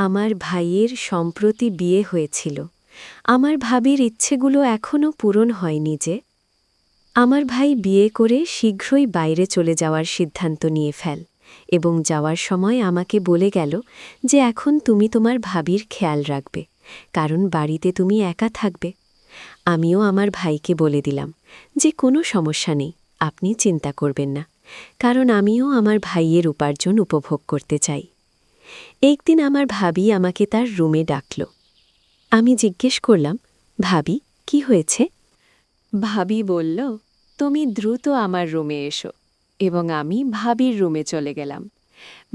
আমার ভাইয়ের সম্প্রতি বিয়ে হয়েছিল। আমার ভাবির ইচ্ছেগুলো এখনও পূরণ হয়নি যে। আমার ভাই বিয়ে করে শীঘ্রই বাইরে চলে যাওয়ার সিদ্ধান্ত নিয়ে ফেল এবং যাওয়ার সময় আমাকে বলে গেল যে এখন তুমি তোমার ভাবির খেয়াল রাখবে, কারণ বাড়িতে তুমি একা থাকবে। আমিও আমার ভাইকে বলে দিলাম যে কোনো সমস্যা নেই, আপনি চিন্তা করবেন না, কারণ আমিও আমার ভাইয়ের উপার্জন উপভোগ করতে চাই। একদিন আমার ভাবি আমাকে তার রুমে ডাকল। আমি জিজ্ঞেস করলাম, ভাবি, কি হয়েছে? ভাবি বলল, তুমি দ্রুত আমার রুমে এসো। এবং আমি ভাবির রুমে চলে গেলাম।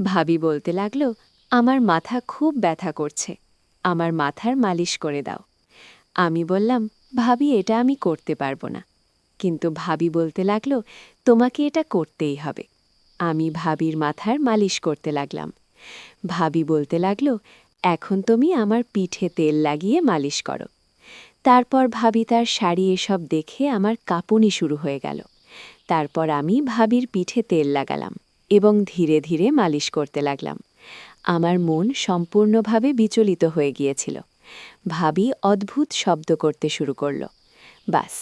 ভাবি বলতে লাগল, আমার মাথা খুব ব্যথা করছে, আমার মাথার মালিশ করে দাও। আমি বললাম, ভাবি, এটা আমি করতে পারবো না। কিন্তু ভাবি বলতে লাগল, তোমাকে এটা করতেই হবে। আমি ভাবির মাথার মালিশ করতে লাগলাম। ভাবি বলতে লাগল, এখন তুমি আমার পিঠে তেল লাগিয়ে মালিশ করো। তারপর ভাবি তার শাড়ি এসব দেখে আমার কাঁপুনি শুরু হয়ে গেল। তারপর আমি ভাবির পিঠে তেল লাগালাম এবং ধীরে ধীরে মালিশ করতে লাগলাম। আমার মন সম্পূর্ণভাবে বিচলিত হয়ে গিয়েছিল। ভাবি অদ্ভুত শব্দ করতে শুরু করল। বাস,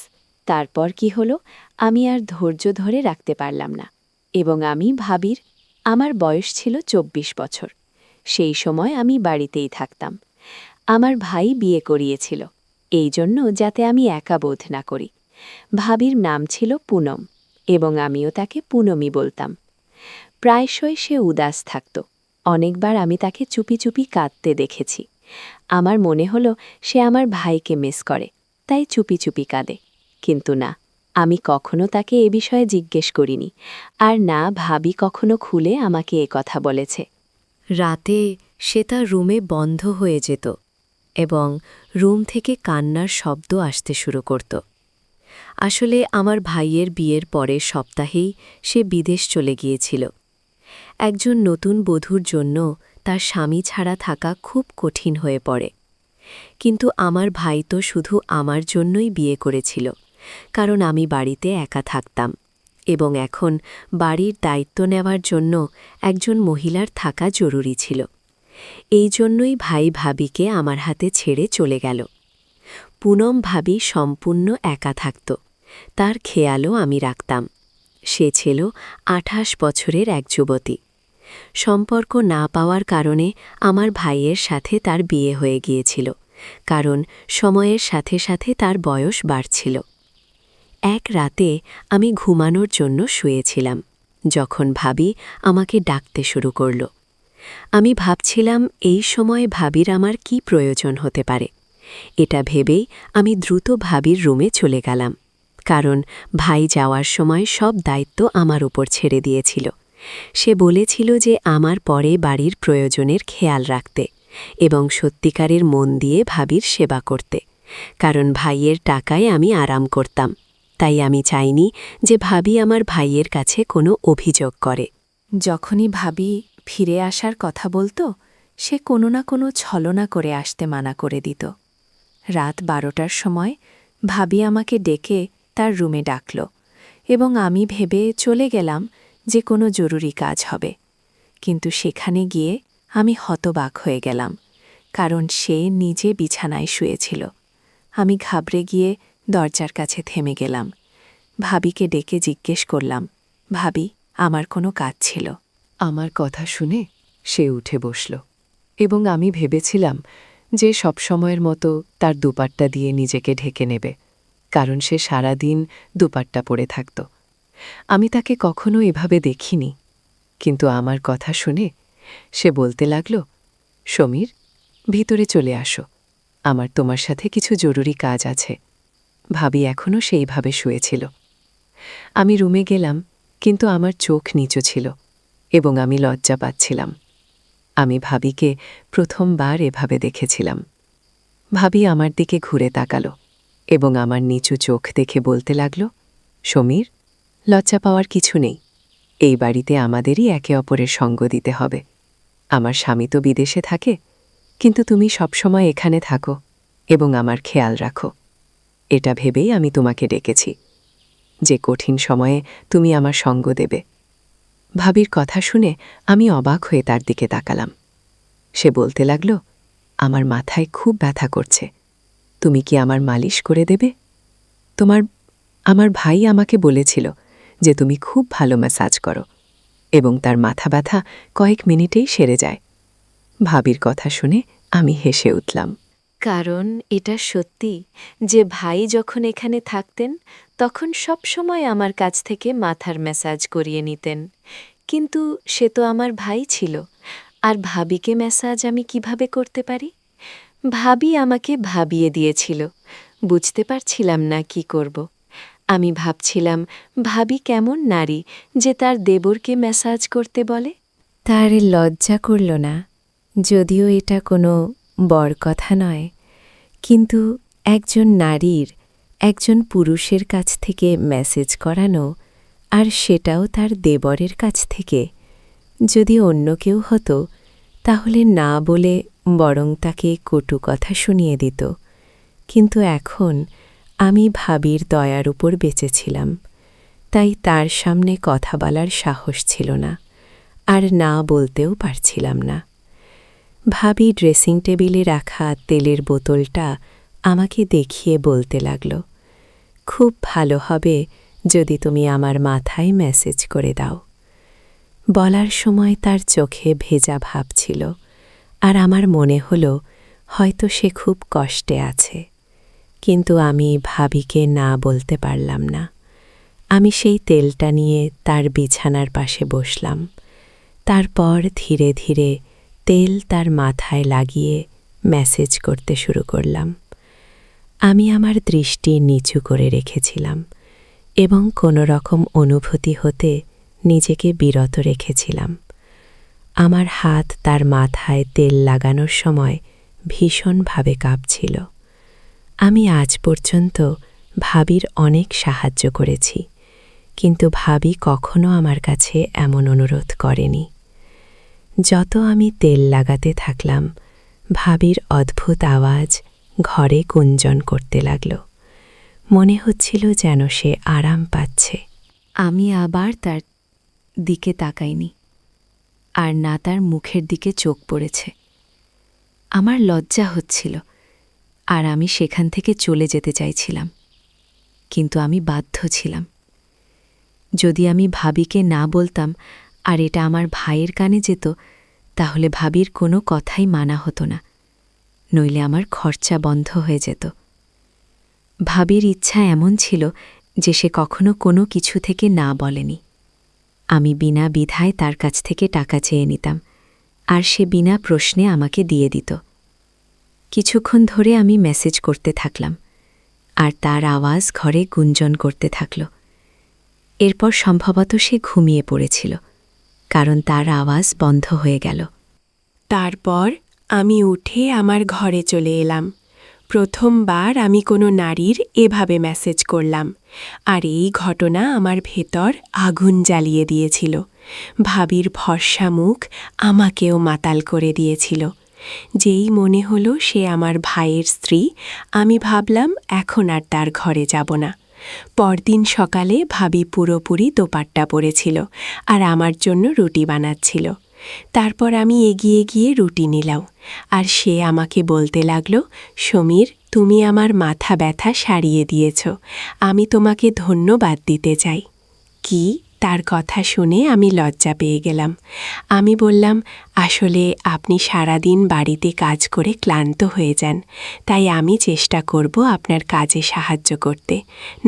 তারপর কি হলো আমি আর ধৈর্য ধরে রাখতে পারলাম না এবং আমি ভাবির, আমার বয়স ছিল ২৪ বছর। সেই সময় আমি বাড়িতেই থাকতাম। আমার ভাই বিয়ে করিয়েছিল, এই জন্য যাতে আমি একা বোধ না করি। ভাবির নাম ছিল পুনম এবং আমিও তাকে পুনমই বলতাম। প্রায়শই সে উদাস থাকত। অনেকবার আমি তাকে চুপি চুপি কাঁদতে দেখেছি। আমার মনে হলো সে আমার ভাইকে মিস করে, তাই চুপি চুপি কাঁদে। কিন্তু না, আমি কখনো তাকে এ বিষয়ে জিজ্ঞেস করিনি, আর না ভাবি কখনো খুলে আমাকে এ কথা বলেছে। রাতে সে তার রুমে বন্ধ হয়ে যেত এবং রুম থেকে কান্নার শব্দ আসতে শুরু করত। আসলে আমার ভাইয়ের বিয়ের পরের সপ্তাহেই সে বিদেশ চলে গিয়েছিল। একজন নতুন বধূর জন্য তার স্বামী ছাড়া থাকা খুব কঠিন হয়ে পড়ে। কিন্তু আমার ভাই তো শুধু আমার জন্যই বিয়ে করেছিল, কারণ আমি বাড়িতে একা থাকতাম এবং এখন বাড়ির দায়িত্ব নেওয়ার জন্য একজন মহিলার থাকা জরুরি ছিল। এই জন্যই ভাই ভাবিকে আমার হাতে ছেড়ে চলে গেল। পুনম ভাবি সম্পূর্ণ একা থাকত, তার খেয়ালও আমি রাখতাম। সে ছিল ২৮ বছরের এক যুবতী। সম্পর্ক না পাওয়ার কারণে আমার ভাইয়ের সাথে তার বিয়ে হয়ে গিয়েছিল, কারণ সময়ের সাথে সাথে তার বয়স বাড়ছিল। এক রাতে আমি ঘুমানোর জন্য শুয়েছিলাম, যখন ভাবি আমাকে ডাকতে শুরু করল। আমি ভাবছিলাম এই সময় ভাবির আমার কি প্রয়োজন হতে পারে। এটা ভেবেই আমি দ্রুত ভাবির রুমে চলে গেলাম, কারণ ভাই যাওয়ার সময় সব দায়িত্ব আমার উপর ছেড়ে দিয়েছিল। সে বলেছিল যে আমার পরে বাড়ির প্রয়োজনের খেয়াল রাখতে এবং সত্যিকারের মন দিয়ে ভাবির সেবা করতে, কারণ ভাইয়ের টাকায় আমি আরাম করতাম। তাই আমি চাইনি যে ভাবি আমার ভাইয়ের কাছে কোনো অভিযোগ করে। যখনই ভাবি ফিরে আসার কথা বলতো, সে কোনো না কোনো ছলনা করে আসতে মানা করে দিত। রাত ১২টার সময় ভাবি আমাকে ডেকে তার রুমে ডাকল এবং আমি ভেবে চলে গেলাম যে কোনো জরুরি কাজ হবে। কিন্তু সেখানে গিয়ে আমি হতবাক হয়ে গেলাম, কারণ সে নিজে বিছানায় শুয়েছিল। আমি ঘাবড়ে গিয়ে দরজার কাছে থেমে গেলাম। ভাবিকে ডেকে জিজ্ঞেস করলাম, ভাবি, আমার কোনো কাজ ছিল? আমার কথা শুনে সে উঠে বসল এবং আমি ভেবেছিলাম যে সবসময়ের মতো তার দুপাট্টা দিয়ে নিজেকে ঢেকে নেবে, কারণ সে সারাদিন দুপাট্টা পরে থাকত। আমি তাকে কখনো এভাবে দেখিনি, কিন্তু আমার কথা শুনে সে বলতে লাগল, সমীর, ভিতরে চলে আসো, আমার তোমার সাথে কিছু জরুরি কাজ আছে। ভাবি এখনও সেইভাবে শুয়েছিল। আমি রুমে গেলাম, কিন্তু আমার চোখ নিচু ছিল এবং আমি লজ্জা পাচ্ছিলাম। আমি ভাবিকে প্রথমবার এভাবে দেখেছিলাম। ভাবি আমার দিকে ঘুরে তাকালো এবং আমার নিচু চোখ দেখে বলতে লাগল, সমীর, লজ্জা পাওয়ার কিছু নেই। এই বাড়িতে আমাদেরই একে অপরের সঙ্গ দিতে হবে। আমার স্বামী তো বিদেশে থাকে, কিন্তু তুমি সবসময় এখানে থাকো এবং আমার খেয়াল রাখো। এটা ভেবেই আমি তোমাকে ডেকেছি যে কঠিন সময়ে তুমি আমার সঙ্গ দেবে। ভাবির কথা শুনে আমি অবাক হয়ে তার দিকে তাকালাম। সে বলতে লাগল, আমার মাথায় খুব ব্যথা করছে, তুমি কি আমার মালিশ করে দেবে? আমার ভাই আমাকে বলেছিল যে তুমি খুব ভালো ম্যাসাজ করো এবং তার মাথা ব্যথা কয়েক মিনিটেই সেরে যায়। ভাবির কথা শুনে আমি হেসে উঠলাম। কারণ এটা সত্যি যে ভাই যখন এখানে থাকতেন তখন সব সময় আমার কাছ থেকে মাথার ম্যাসাজ করিয়ে নিতেন, কিন্তু সে তো আমার ভাই ছিল, আর ভাবিকে ম্যাসাজ আমি কিভাবে করতে পারি? ভাবি আমাকে ভাবিয়ে দিয়েছিল, বুঝতে পারছিলাম না কি করব। আমি ভাবছিলাম ভাবি কেমন নারী যে তার দেবরকে ম্যাসাজ করতে বলে। তার লজ্জা করল না, যদিও এটা কোনো বড় কথা নয়, কিন্তু একজন নারীর একজন পুরুষের কাছ থেকে মেসেজ করানো, আর সেটাও তার দেবরের কাছ থেকে, যদি অন্য কেউ হতো তাহলে না বলে বরং তাকে কটু কথা শুনিয়ে দিত। কিন্তু এখন আমি ভাবির দয়ার উপর বেঁচেছিলাম, তাই তার সামনে কথা বলার সাহস ছিল না, আর না বলতেও পারছিলাম না। ভাবি ড্রেসিং টেবিলে রাখা তেলের বোতলটা আমাকে দেখিয়ে বলতে লাগল, খুব ভালো হবে যদি তুমি আমার মাথায় মেসেজ করে দাও। বলার সময় তার চোখে ভেজা ভাব ছিল, আর আমার মনে হলো হয়তো সে খুব কষ্টে আছে। কিন্তু আমি ভাবিকে না বলতে পারলাম না। আমি সেই তেলটা নিয়ে তার বিছানার পাশে বসলাম। তারপর ধীরে ধীরে তেল তার মাথায় লাগিয়ে মেসেজ করতে শুরু করলাম। আমি আমার দৃষ্টি নিচু করে রেখেছিলাম এবং কোনো রকম অনুভূতি হতে নিজেকে বিরত রেখেছিলাম। আমার হাত তার মাথায় তেল লাগানোর সময় ভীষণভাবে কাঁপছিল। আমি আজ পর্যন্ত ভাবির অনেক সাহায্য করেছি, কিন্তু ভাবি কখনো আমার কাছে এমন অনুরোধ করেনি। যত আমি তেল লাগাতে থাকলাম, ভাবির অদ্ভুত আওয়াজ ঘরে গুঞ্জন করতে লাগল। মনে হচ্ছিল যেন সে আরাম পাচ্ছে। আমি আবার তার দিকে তাকাইনি, আর না তার মুখের দিকে চোখ পড়েছে। আমার লজ্জা হচ্ছিল, আর আমি সেখান থেকে চলে যেতে চাইছিলাম, কিন্তু আমি বাধ্য ছিলাম। যদি আমি ভাবিকে না বলতাম আর এটা আমার ভাইয়ের কানে যেত, তাহলে ভাবির কোনো কথাই মানা হতো না, নইলে আমার খরচা বন্ধ হয়ে যেত। ভাবির ইচ্ছা এমন ছিল যে সে কখনো কোনো কিছু থেকে না বলেনি। আমি বিনা বিধায় তার কাছ থেকে টাকা চেয়ে নিতাম, আর সে বিনা প্রশ্নে আমাকে দিয়ে দিত। কিছুক্ষণ ধরে আমি মেসেজ করতে থাকলাম, আর তার আওয়াজ ঘরে গুঞ্জন করতে থাকল। এরপর সম্ভবত সে ঘুমিয়ে পড়েছিল, কারণ তার আওয়াজ বন্ধ হয়ে গেল। তারপর আমি উঠে আমার ঘরে চলে এলাম। প্রথমবার আমি কোনো নারীর এভাবে মেসেজ করলাম, আর এই ঘটনা আমার ভেতর আগুন জ্বালিয়ে দিয়েছিল। ভাবির ফর্সা মুখ আমাকেও মাতাল করে দিয়েছিল। যেই মনে হলো সে আমার ভাইয়ের স্ত্রী, আমি ভাবলাম এখন আর তার ঘরে যাব না। পরদিন সকালে ভাবি পুরোপুরি দোপাট্টা পরেছিল আর আমার জন্য রুটি বানাচ্ছিল। তারপর আমি এগিয়ে গিয়ে রুটি নিলাম, আর সে আমাকে বলতে লাগল, সমীর, তুমি আমার মাথা ব্যথা সারিয়ে দিয়েছ, আমি তোমাকে ধন্যবাদ দিতে চাই। কি? তার কথা শুনে আমি লজ্জা পেয়ে গেলাম। আমি বললাম, আসলে আপনি সারাদিন বাড়িতে কাজ করে ক্লান্ত হয়ে যান, তাই আমি চেষ্টা করব আপনার কাজে সাহায্য করতে,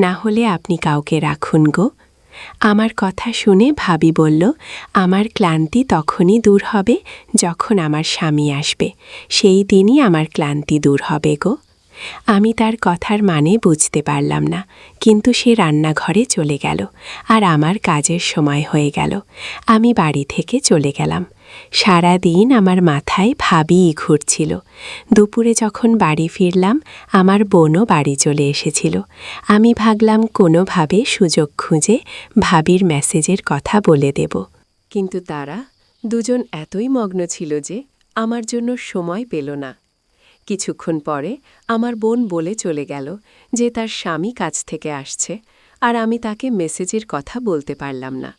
না হলে আপনি কাউকে রাখুন গো। আমার কথা শুনে ভাবি বলল, আমার ক্লান্তি তখনই দূর হবে যখন আমার স্বামী আসবে, সেই দিনই আমার ক্লান্তি দূর হবে গো। আমি তার কথার মানে বুঝতে পারলাম না, কিন্তু সে রান্নাঘরে চলে গেল, আর আমার কাজের সময় হয়ে গেল। আমি বাড়ি থেকে চলে গেলাম। সারা দিন আমার মাথায় ভাবিই ঘুরছিল। দুপুরে যখন বাড়ি ফিরলাম, আমার বোনও বাড়ি চলে এসেছিল। আমি ভাবলাম কোনোভাবে সুযোগ খুঁজে ভাবির মেসেজের কথা বলে দেব, কিন্তু তারা দুজন এতই মগ্ন ছিল যে আমার জন্য সময় পেল না। কিছুক্ষণ পরে আমার বোন বলে চলে গেল যে তার স্বামী কাজ থেকে আসছে, আর আমি তাকে মেসেজের কথা বলতে পারলাম না।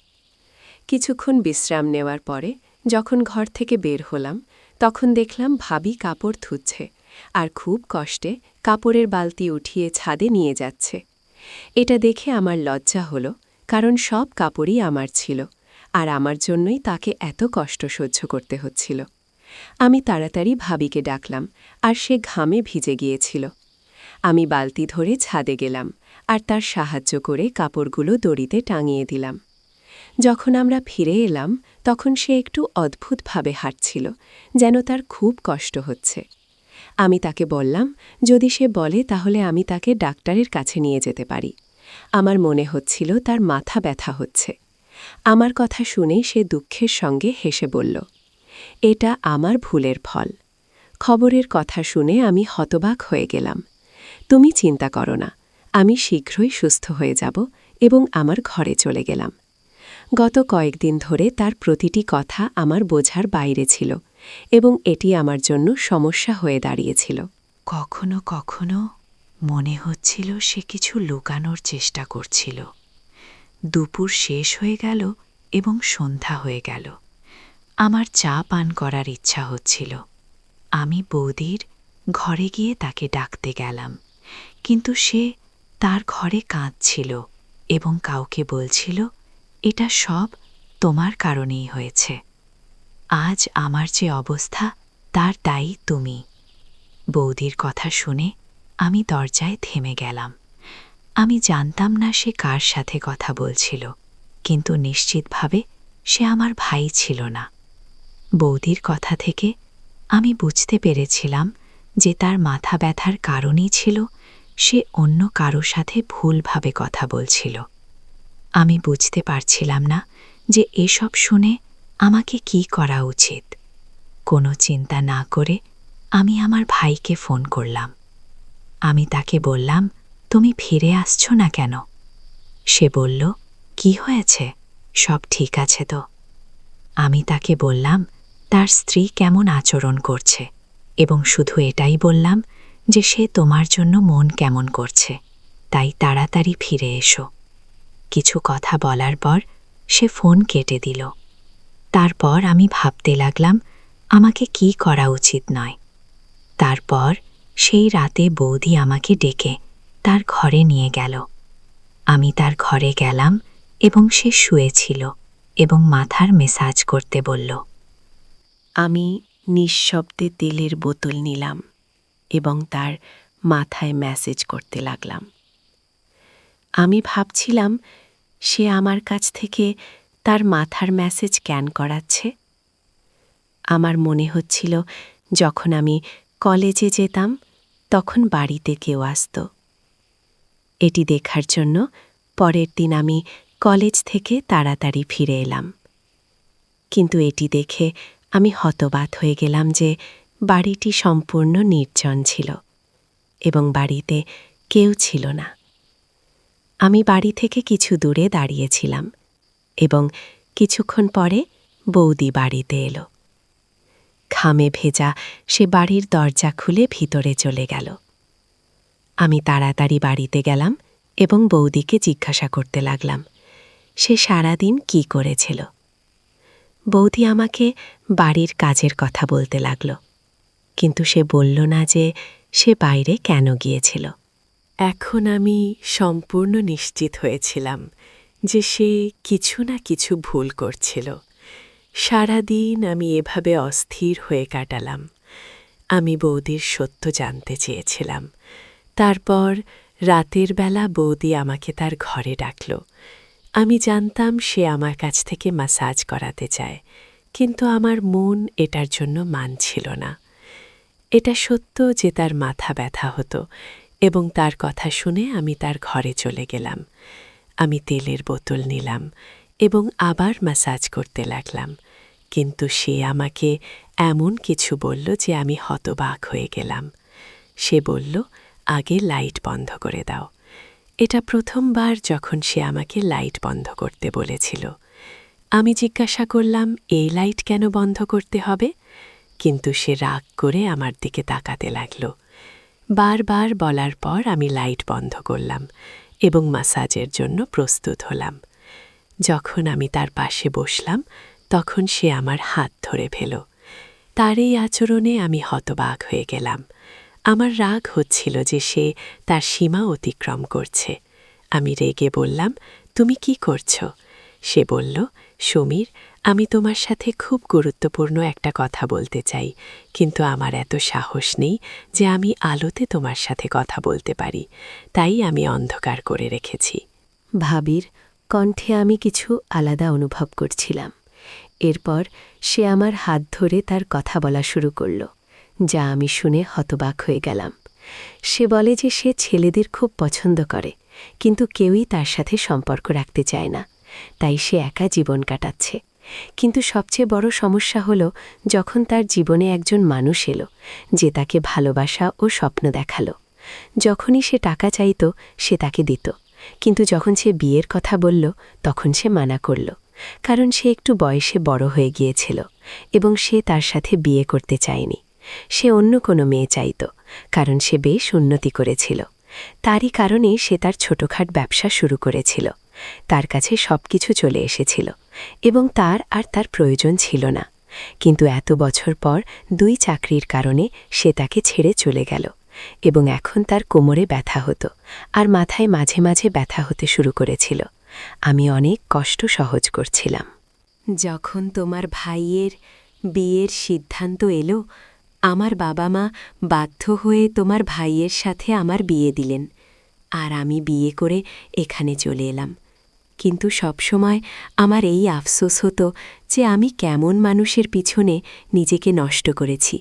কিছুক্ষণ বিশ্রাম নেওয়ার পরে যখন ঘর থেকে বের হলাম, তখন দেখলাম ভাবি কাপড় ধুচ্ছে আর খুব কষ্টে কাপড়ের বালতি উঠিয়ে ছাদে নিয়ে যাচ্ছে। এটা দেখে আমার লজ্জা হলো, কারণ সব কাপড়ই আমার ছিল আর আমার জন্যই তাকে এত কষ্ট সহ্য করতে হচ্ছিল। আমি তাড়াতাড়ি ভাবিকে ডাকলাম আর সে ঘামে ভিজে গিয়েছিল। আমি বালতি ধরে ছাদে গেলাম আর তার সাহায্য করে কাপড়গুলো দড়িতে টাঙিয়ে দিলাম। যখন আমরা ফিরে এলাম তখন সে একটু অদ্ভুতভাবে হাঁটছিল, যেন তার খুব কষ্ট হচ্ছে। আমি তাকে বললাম যদি সে বলে তাহলে আমি তাকে ডাক্তারের কাছে নিয়ে যেতে পারি। আমার মনে হচ্ছিল তার মাথা ব্যথা হচ্ছে। আমার কথা শুনেই সে দুঃখের সঙ্গে হেসে বলল, এটা আমার ভুলের ফল। খবরের কথা শুনে আমি হতবাক হয়ে গেলাম। তুমি চিন্তা করো না, আমি শীঘ্রই সুস্থ হয়ে যাব এবং আমার ঘরে চলে গেলাম। গত কয়েকদিন ধরে তার প্রতিটি কথা আমার বোঝার বাইরে ছিল এবং এটি আমার জন্য সমস্যা হয়ে দাঁড়িয়েছিল। কখনো কখনো মনে হচ্ছিল সে কিছু লুকানোর চেষ্টা করছিল। দুপুর শেষ হয়ে গেল এবং সন্ধ্যা হয়ে গেল। আমার চা পান করার ইচ্ছা হচ্ছিল। আমি বৌদির ঘরে গিয়ে তাকে ডাকতে গেলাম, কিন্তু সে তার ঘরে কাঁদছিল এবং কাউকে বলছিল, এটা সব তোমার কারণেই হয়েছে। আজ আমার যে অবস্থা তার দায়ী তুমি। বৌদির কথা শুনে আমি দরজায় থেমে গেলাম। আমি জানতাম না সে কার সাথে কথা বলছিল, কিন্তু নিশ্চিতভাবে সে আমার ভাই ছিল না। বৌদির কথা থেকে আমি বুঝতে পেরেছিলাম যে তার মাথা ব্যথার কারণই ছিল সে অন্য কারো সাথে ভুলভাবে কথা বলছিল। আমি বুঝতে পারছিলাম না যে এসব শুনে আমাকে কি করা উচিত। কোনো চিন্তা না করে আমি আমার ভাইকে ফোন করলাম। আমি তাকে বললাম, তুমি ফিরে আসছো না কেন? সে বলল, কি হয়েছে, সব ঠিক আছে তো? আমি তাকে বললাম তার স্ত্রী কেমন আচরণ করছে এবং শুধু এটাই বললাম যে সে তোমার জন্য মন কেমন করছে, তাই তাড়াতাড়ি ফিরে এসো। কিছু কথা বলার পর সে ফোন কেটে দিল। তারপর আমি ভাবতে লাগলাম আমাকে কি করা উচিত নয়। তারপর সেই রাতে বৌদি আমাকে ডেকে তার ঘরে নিয়ে গেল। আমি তার ঘরে গেলাম এবং সে শুয়েছিল এবং মাথার ম্যাসাজ করতে বলল। আমি নিঃশব্দে তেলের বোতল নিলাম এবং তার মাথায় ম্যাসেজ করতে লাগলাম। আমি ভাবছিলাম সে আমার কাছ থেকে তার মাথার ম্যাসেজ কেন করাচ্ছে। আমার মনে হচ্ছিল যখন আমি কলেজে যেতাম তখন বাড়িতে কেউ আসত। এটি দেখার জন্য পরের দিন আমি কলেজ থেকে তাড়াতাড়ি ফিরে এলাম। কিন্তু এটি দেখে আমি হতবাক হয়ে গেলাম যে বাড়িটি সম্পূর্ণ নির্জন ছিল এবং বাড়িতে কেউ ছিল না। আমি বাড়ি থেকে কিছু দূরে দাঁড়িয়েছিলাম এবং কিছুক্ষণ পরে বৌদি বাড়িতে এলো। ঘামে ভেজা সে বাড়ির দরজা খুলে ভিতরে চলে গেল। আমি তাড়াতাড়ি বাড়িতে গেলাম এবং বৌদিকে জিজ্ঞাসা করতে লাগলাম সে সারাদিন কি করেছিল। বৌদি আমাকে বাড়ির কাজের কথা বলতে লাগল, কিন্তু সে বলল না যে সে বাইরে কেন গিয়েছিল। এখন আমি সম্পূর্ণ নিশ্চিত হয়েছিলাম যে সে কিছু না কিছু ভুল করছিল। সারাদিন আমি এভাবে অস্থির হয়ে কাটালাম। আমি বৌদির সত্য জানতে চেয়েছিলাম। তারপর রাতের বেলা বৌদি আমাকে তার ঘরে ডাকল। আমি জানতাম সে আমার কাছ থেকে ম্যাসাজ করাতে চায়, কিন্তু আমার মন এটার জন্য মানছিল না। এটা সত্য যে তার মাথা ব্যথা হতো এবং তার কথা শুনে আমি তার ঘরে চলে গেলাম। আমি তেলের বোতল নিলাম এবং আবার ম্যাসাজ করতে লাগলাম, কিন্তু সে আমাকে এমন কিছু বলল যে আমি হতবাক হয়ে গেলাম। সে বলল, আগে লাইট বন্ধ করে দাও। এটা প্রথমবার যখন সে আমাকে লাইট বন্ধ করতে বলেছিল। আমি জিজ্ঞাসা করলাম এই লাইট কেন বন্ধ করতে হবে, কিন্তু সে রাগ করে আমার দিকে তাকাতে লাগল। বারবার বলার পর আমি লাইট বন্ধ করলাম এবং ম্যাসাজের জন্য প্রস্তুত হলাম। যখন আমি তার পাশে বসলাম তখন সে আমার হাত ধরে ফেল। তার এই আচরণে আমি হতবাক হয়ে গেলাম। আমার রাগ হচ্ছিল যে সে তার সীমা অতিক্রম করছে। আমি রেগে বললাম, তুমি কি করছো? সে বলল, সমীর, আমি তোমার সাথে খুব গুরুত্বপূর্ণ একটা কথা বলতে চাই, কিন্তু আমার এত সাহস নেই যে আমি আলোতে তোমার সাথে কথা বলতে পারি, তাই আমি অন্ধকার করে রেখেছি। ভাবির কণ্ঠে আমি কিছু আলাদা অনুভব করছিলাম। এরপর সে আমার হাত ধরে তার কথা বলা শুরু করল, যা আমি শুনে হতবাক হয়ে গেলাম। সে বলে যে সে ছেলেদের খুব পছন্দ করে, কিন্তু কেউই তার সাথে সম্পর্ক রাখতে চায় না, তাই সে একা জীবন কাটাচ্ছে। কিন্তু সবচেয়ে বড় সমস্যা হল যখন তার জীবনে একজন মানুষ এলো যে তাকে ভালোবাসা ও স্বপ্ন দেখালো। যখনই সে টাকা চাইত সে তাকে দিত, কিন্তু যখন সে বিয়ের কথা বলল তখন সে মানা করল, কারণ সে একটু বয়সে বড় হয়ে গিয়েছিল এবং সে তার সাথে বিয়ে করতে চায়নি। সে অন্য কোনো মেয়ে চাইত, কারণ সে বেশ উন্নতি করেছিল। তারই কারণে সে তার ছোটখাট ব্যবসা শুরু করেছিল। তার কাছে সব কিছু চলে এসেছিল এবং তার আর তার প্রয়োজন ছিল না। কিন্তু এত বছর পর 2 চাকরির কারণে সে তাকে ছেড়ে চলে গেল এবং এখন তার কোমরে ব্যথা হতো আর মাথায় মাঝে মাঝে ব্যথা হতে শুরু করেছিল। আমি অনেক কষ্ট সহ্য করছিলাম। যখন তোমার ভাইয়ের বিয়ের সিদ্ধান্ত এলো, আমার বাবা মা বাধ্য হয়ে তোমার ভাইয়ের সাথে আমার বিয়ে দিলেন, আর আমি বিয়ে করে এখানে চলে এলাম। কিন্তু সবসময় আমার এই আফসোস হতো যে আমি কেমন মানুষের পিছনে নিজেকে নষ্ট করেছি,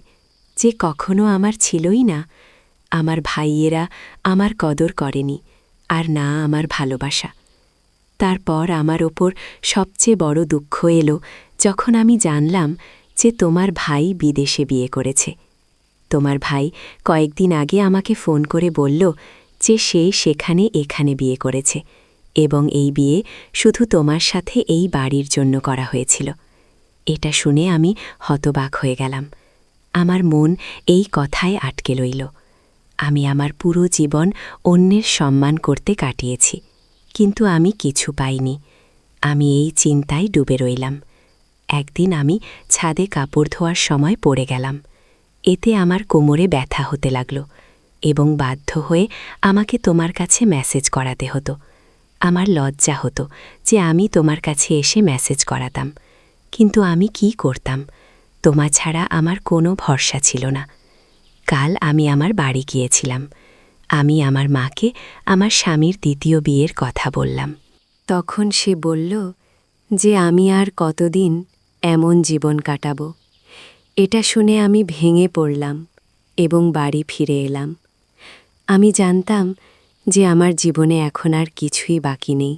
যে কখনো আমার ছিলই না। আমার ভাইয়েরা আমার কদর করেনি, আর না আমার ভালোবাসা। তারপর আমার ওপর সবচেয়ে বড় দুঃখ এলো যখন আমি জানলাম যে তোমার ভাই বিদেশে বিয়ে করেছে। তোমার ভাই কয়েকদিন আগে আমাকে ফোন করে বলল যে সে সেখানে এখানে বিয়ে করেছে এবং এই বিয়ে শুধু তোমার সাথে এই বাড়ির জন্য করা হয়েছিল। এটা শুনে আমি হতবাক হয়ে গেলাম। আমার মন এই কথায় আটকে রইল। আমি আমার পুরো জীবন অন্যের সম্মান করতে কাটিয়েছি, কিন্তু আমি কিছু পাইনি। আমি এই চিন্তায় ডুবে রইলাম। একদিন আমি ছাদে কাপড় ধোয়ার সময় পড়ে গেলাম। এতে আমার কোমরে ব্যথা হতে লাগল এবং বাধ্য হয়ে আমাকে তোমার কাছে মেসেজ করাতে হতো। আমার লজ্জা হতো যে আমি তোমার কাছে এসে মেসেজ করাতাম, কিন্তু আমি কি করতাম? তোমার ছাড়া আমার কোনো ভরসা ছিল না। কাল আমি আমার বাড়ি গিয়েছিলাম। আমি আমার মাকে আমার স্বামীর দ্বিতীয় বিয়ের কথা বললাম। তখন সে বলল যে আমি আর কতদিন এমন জীবন কাটাব। এটা শুনে আমি ভেঙে পড়লাম এবং বাড়ি ফিরে এলাম। আমি জানতাম যে আমার জীবনে এখন আর কিছুই বাকি নেই।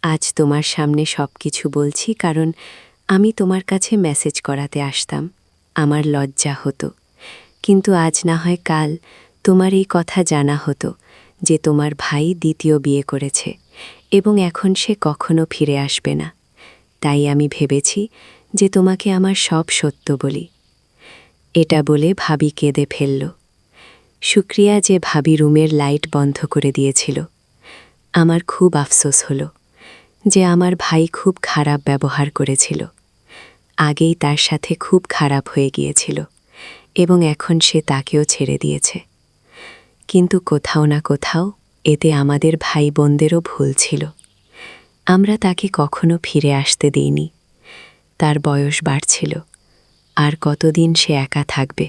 আজ তোমার সামনে সব কিছু বলছি কারণ আমি তোমার কাছে মেসেজ করাতে আসতাম। আমার লজ্জা হতো, কিন্তু আজ না হয় কাল তোমার এই কথা জানা হতো যে তোমার ভাই দ্বিতীয় বিয়ে করেছে এবং এখন সে কখনো ফিরে আসবে না। তাই আমি ভেবেছি যে তোমাকে আমার সব সত্য বলি। এটা বলে ভাবি কেঁদে ফেলল। শুক্রিয়া যে ভাবি রুমের লাইট বন্ধ করে দিয়েছিল। আমার খুব আফসোস হলো যে আমার ভাই খুব খারাপ ব্যবহার করেছিল। আগেই তার সাথে খুব খারাপ হয়ে গিয়েছিল এবং এখন সে তাকেও ছেড়ে দিয়েছে। কিন্তু কোথাও না কোথাও এতে আমাদের ভাই বোনদেরও ভুল ছিল। আমরা তাকে কখনো ফিরে আসতে দিইনি। তার বয়স বাড়ছিল, আর কতদিন সে একা থাকবে?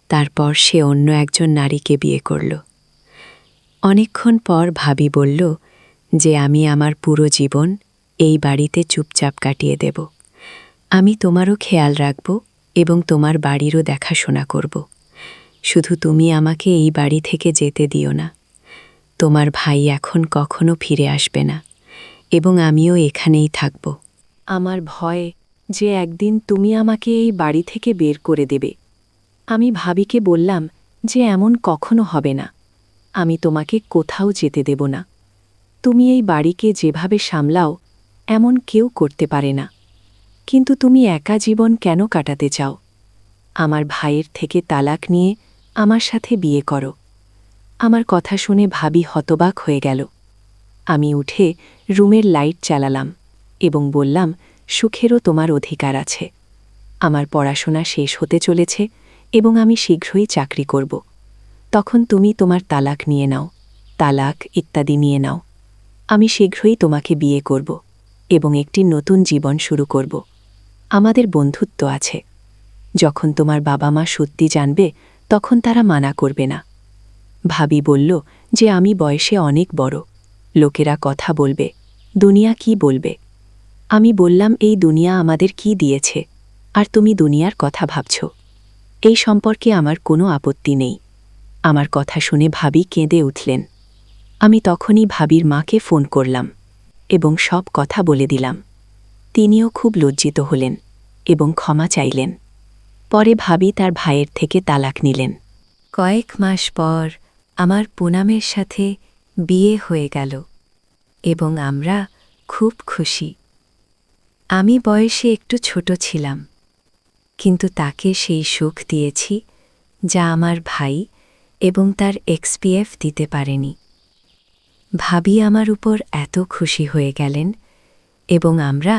তারপর সে অন্য একজন নারীকে বিয়ে করল। অনেকক্ষণ পর ভাবি বলল যে আমি আমার পুরো জীবন এই বাড়িতে চুপচাপ কাটিয়ে দেব। আমি তোমারও খেয়াল রাখব এবং তোমার বাড়িরও দেখাশোনা করব। শুধু তুমি আমাকে এই বাড়ি থেকে যেতে দিও না। তোমার ভাই এখন কখনো ফিরে আসবে না এবং আমিও এখানেই থাকব। আমার ভয় যে একদিন তুমি আমাকে এই বাড়ি থেকে বের করে দেবে। আমি ভাবিকে বললাম যে এমন কখনো হবে না। আমি তোমাকে কোথাও যেতে দেব না। তুমি এই বাড়িকে যেভাবে সামলাও এমন কেউ করতে পারে না। কিন্তু তুমি একা জীবন কেন কাটাতে চাও? আমার ভাইয়ের থেকে তালাক নিয়ে আমার সাথে বিয়ে করো। আমার কথা শুনে ভাবি হতবাক হয়ে গেল। আমি উঠে রুমের লাইট জ্বালালাম এবং বললাম, সুখেরও তোমার অধিকার আছে। আমার পড়াশোনা শেষ হতে চলেছে এবং আমি শীঘ্রই চাকরি করব তখন তুমি তোমার তালাক নিয়ে নাও, তালাক ইত্যাদি নিয়ে নাও। আমি শীঘ্রই তোমাকে বিয়ে করব এবং একটি নতুন জীবন শুরু করব। আমাদের বন্ধুত্ব আছে। যখন তোমার বাবা মা সত্যি জানবে তখন তারা মানা করবে না। ভাবি বলল যে আমি বয়সে অনেক বড়, লোকেরা কথা বলবে, দুনিয়া কি বলবে। আমি বললাম এই দুনিয়া আমাদের কি দিয়েছে, আর তুমি দুনিয়ার কথা ভাবছ। এই সম্পর্কে আমার কোনো আপত্তি নেই। আমার কথা শুনে ভাবি কেঁদে উঠলেন। আমি তখনই ভাবির মাকে ফোন করলাম এবং সব কথা বলে দিলাম। তিনিও খুব লজ্জিত হলেন এবং ক্ষমা চাইলেন। পরে ভাবি তার ভাইয়ের থেকে তালাক নিলেন। কয়েক মাস পর আমার পুনামের সাথে বিয়ে হয়ে গেল এবং আমরা খুব খুশি। আমি বয়সে একটু ছোট ছিলাম, কিন্তু তাকে সেই সুখ দিয়েছি যা আমার ভাই এবং তার এক্সপিএফ দিতে পারেনি। ভাবি আমার উপর এত খুশি হয়ে গেলেন এবং আমরা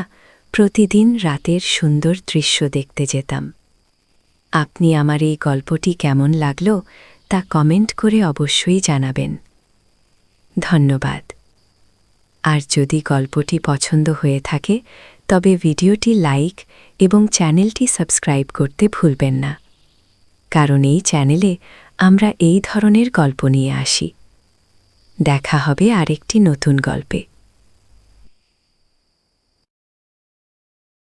প্রতিদিন রাতের সুন্দর দৃশ্য দেখতে যেতাম। আপনি আমার এই গল্পটি কেমন লাগল তা কমেন্ট করে অবশ্যই জানাবেন। ধন্যবাদ। আর যদি গল্পটি পছন্দ হয়ে থাকে তবে ভিডিওটি লাইক এবং চ্যানেলটি সাবস্ক্রাইব করতে ভুলবেন না, কারণ এই চ্যানেলে আমরা এই ধরনের গল্প নিয়ে আসি। দেখা হবে আরেকটি নতুন গল্পে।